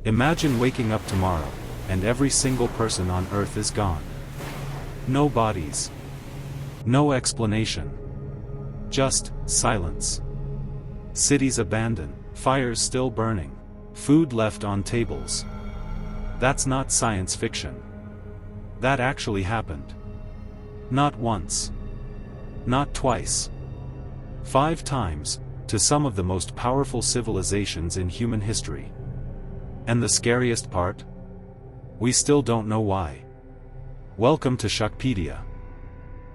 Imagine waking up tomorrow, and every single person on Earth is gone. No bodies. No explanation. Just silence. Cities abandoned, fires still burning, food left on tables. That's not science fiction. That actually happened. Not once. Not twice. 5 times, to some of the most powerful civilizations in human history. And the scariest part? We still don't know why. Welcome to Shockpedia.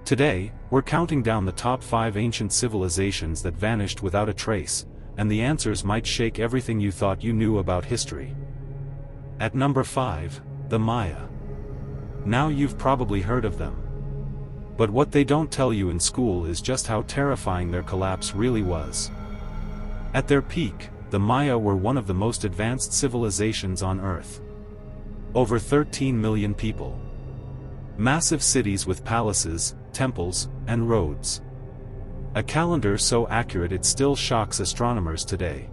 Today, we're counting down the top 5 ancient civilizations that vanished without a trace, and the answers might shake everything you thought you knew about history. At number 5, the Maya. Now you've probably heard of them. But what they don't tell you in school is just how terrifying their collapse really was. At their peak, the Maya were one of the most advanced civilizations on Earth. Over 13 million people. Massive cities with palaces, temples, and roads. A calendar so accurate it still shocks astronomers today.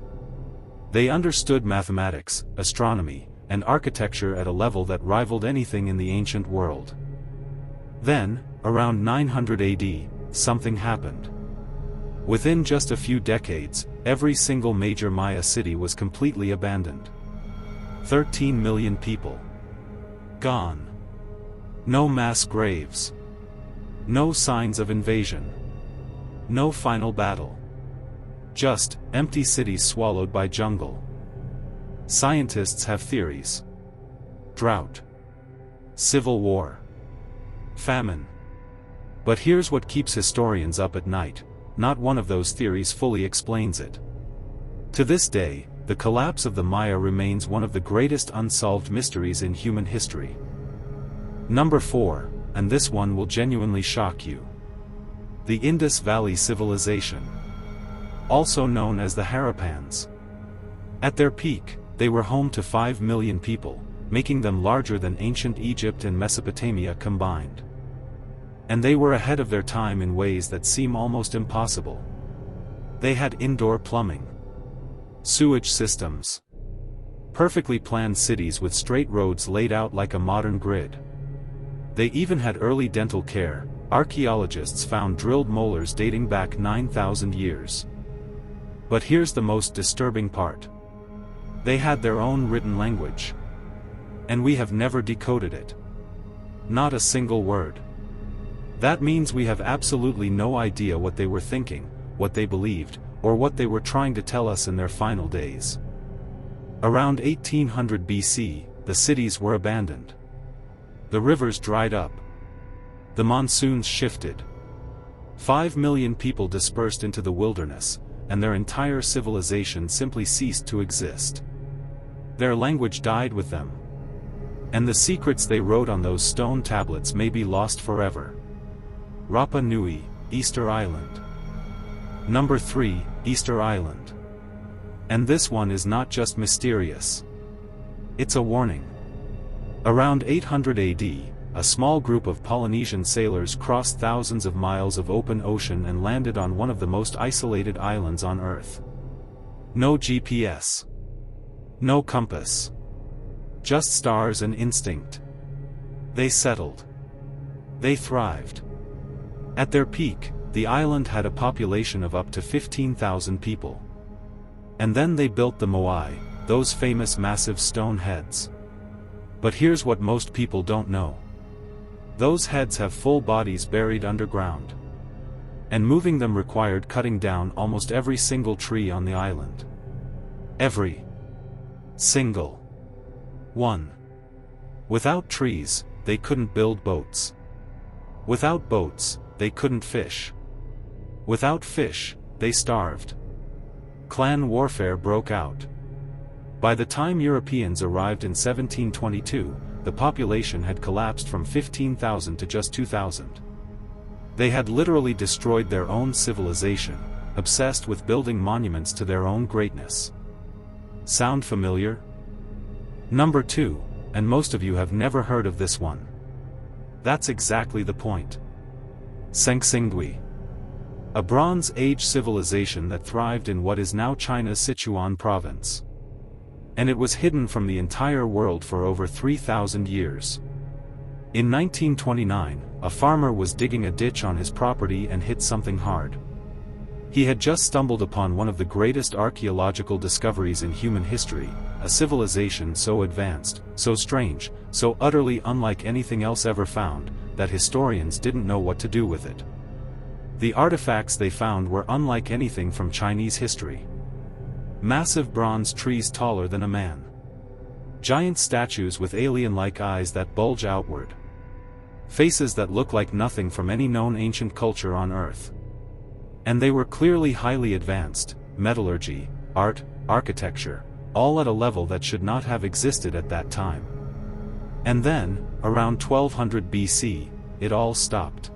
They understood mathematics, astronomy, and architecture at a level that rivaled anything in the ancient world. Then, around 900 AD, something happened. Within just a few decades, every single major Maya city was completely abandoned. 13 million people. Gone. No mass graves. No signs of invasion. No final battle. Just empty cities swallowed by jungle. Scientists have theories. Drought. Civil war. Famine. But here's what keeps historians up at night. Not one of those theories fully explains it. To this day, the collapse of the Maya remains one of the greatest unsolved mysteries in human history. Number 4, and this one will genuinely shock you. The Indus Valley Civilization. Also known as the Harappans. At their peak, they were home to 5 million people, making them larger than ancient Egypt and Mesopotamia combined. And they were ahead of their time in ways that seem almost impossible. They had indoor plumbing. Sewage systems. Perfectly planned cities with straight roads laid out like a modern grid. They even had early dental care. Archaeologists found drilled molars dating back 9,000 years. But here's the most disturbing part. They had their own written language. And we have never decoded it. Not a single word. That means we have absolutely no idea what they were thinking, what they believed, or what they were trying to tell us in their final days. Around 1800 BC, the cities were abandoned. The rivers dried up. The monsoons shifted. 5 million people dispersed into the wilderness, and their entire civilization simply ceased to exist. Their language died with them. And the secrets they wrote on those stone tablets may be lost forever. Rapa Nui, Easter Island. Number 3, Easter Island. And this one is not just mysterious. It's a warning. Around 800 AD, a small group of Polynesian sailors crossed thousands of miles of open ocean and landed on one of the most isolated islands on Earth. No GPS. No compass. Just stars and instinct. They settled. They thrived. At their peak, the island had a population of up to 15,000 people. And then they built the moai, those famous massive stone heads. But here's what most people don't know. Those heads have full bodies buried underground. And moving them required cutting down almost every single tree on the island. Every single one. Without trees, they couldn't build boats. Without boats, they couldn't fish. Without fish, they starved. Clan warfare broke out. By the time Europeans arrived in 1722, the population had collapsed from 15,000 to just 2,000. They had literally destroyed their own civilization, obsessed with building monuments to their own greatness. Sound familiar? Number 2, and most of you have never heard of this one. That's exactly the point. Sanxingdui. A Bronze Age civilization that thrived in what is now China's Sichuan province. And it was hidden from the entire world for over 3,000 years. In 1929, a farmer was digging a ditch on his property and hit something hard. He had just stumbled upon one of the greatest archaeological discoveries in human history, a civilization so advanced, so strange, so utterly unlike anything else ever found, that historians didn't know what to do with it. The artifacts they found were unlike anything from Chinese history. Massive bronze trees taller than a man. Giant statues with alien-like eyes that bulge outward. Faces that look like nothing from any known ancient culture on Earth. And they were clearly highly advanced: metallurgy, art, architecture, all at a level that should not have existed at that time. And then, around 1200 BC, it all stopped.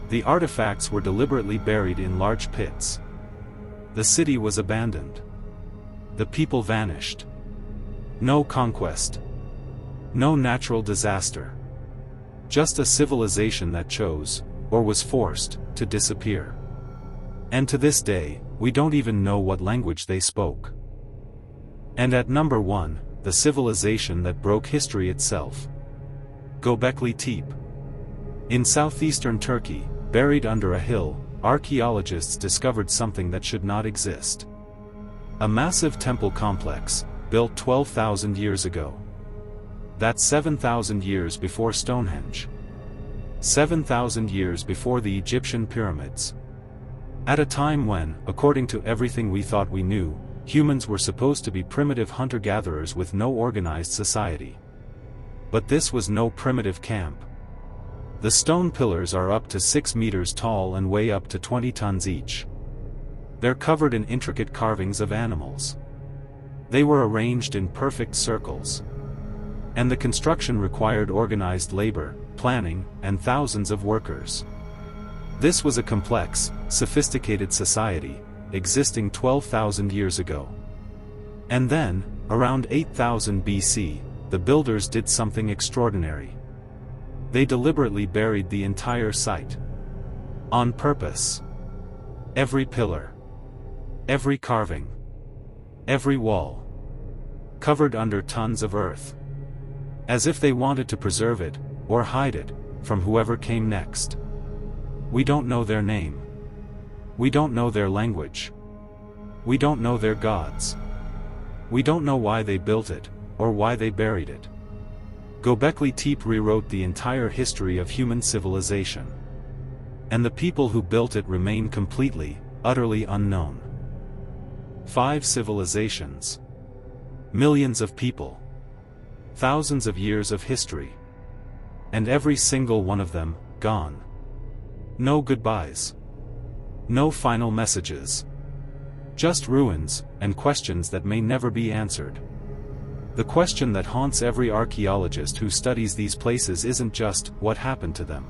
The artifacts were deliberately buried in large pits. The city was abandoned. The people vanished. No conquest. No natural disaster. Just a civilization that chose, or was forced, to disappear. And to this day, we don't even know what language they spoke. And at number 1, the civilization that broke history itself. Göbekli Tepe. In southeastern Turkey, buried under a hill, archaeologists discovered something that should not exist. A massive temple complex, built 12,000 years ago. That's 7,000 years before Stonehenge. 7,000 years before the Egyptian pyramids. At a time when, according to everything we thought we knew, humans were supposed to be primitive hunter-gatherers with no organized society. But this was no primitive camp. The stone pillars are up to 6 meters tall and weigh up to 20 tons each. They're covered in intricate carvings of animals. They were arranged in perfect circles. And the construction required organized labor, planning, and thousands of workers. This was a complex, sophisticated society, existing 12,000 years ago. And then, around 8000 BC, the builders did something extraordinary. They deliberately buried the entire site. On purpose. Every pillar. Every carving. Every wall. Covered under tons of earth. As if they wanted to preserve it, or hide it, from whoever came next. We don't know their name. We don't know their language. We don't know their gods. We don't know why they built it, or why they buried it. Göbekli Tepe rewrote the entire history of human civilization. And the people who built it remain completely, utterly unknown. 5 civilizations. Millions of people. Thousands of years of history. And every single one of them, gone. No goodbyes. No final messages. Just ruins, and questions that may never be answered. The question that haunts every archaeologist who studies these places isn't just, what happened to them?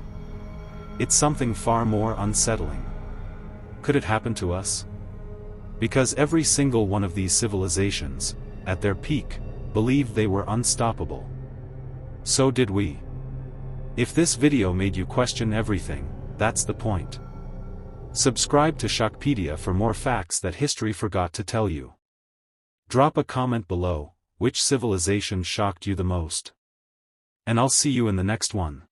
It's something far more unsettling. Could it happen to us? Because every single one of these civilizations, at their peak, believed they were unstoppable. So did we. If this video made you question everything, that's the point. Subscribe to Shockpedia for more facts that history forgot to tell you. Drop a comment below, which civilization shocked you the most? And I'll see you in the next one.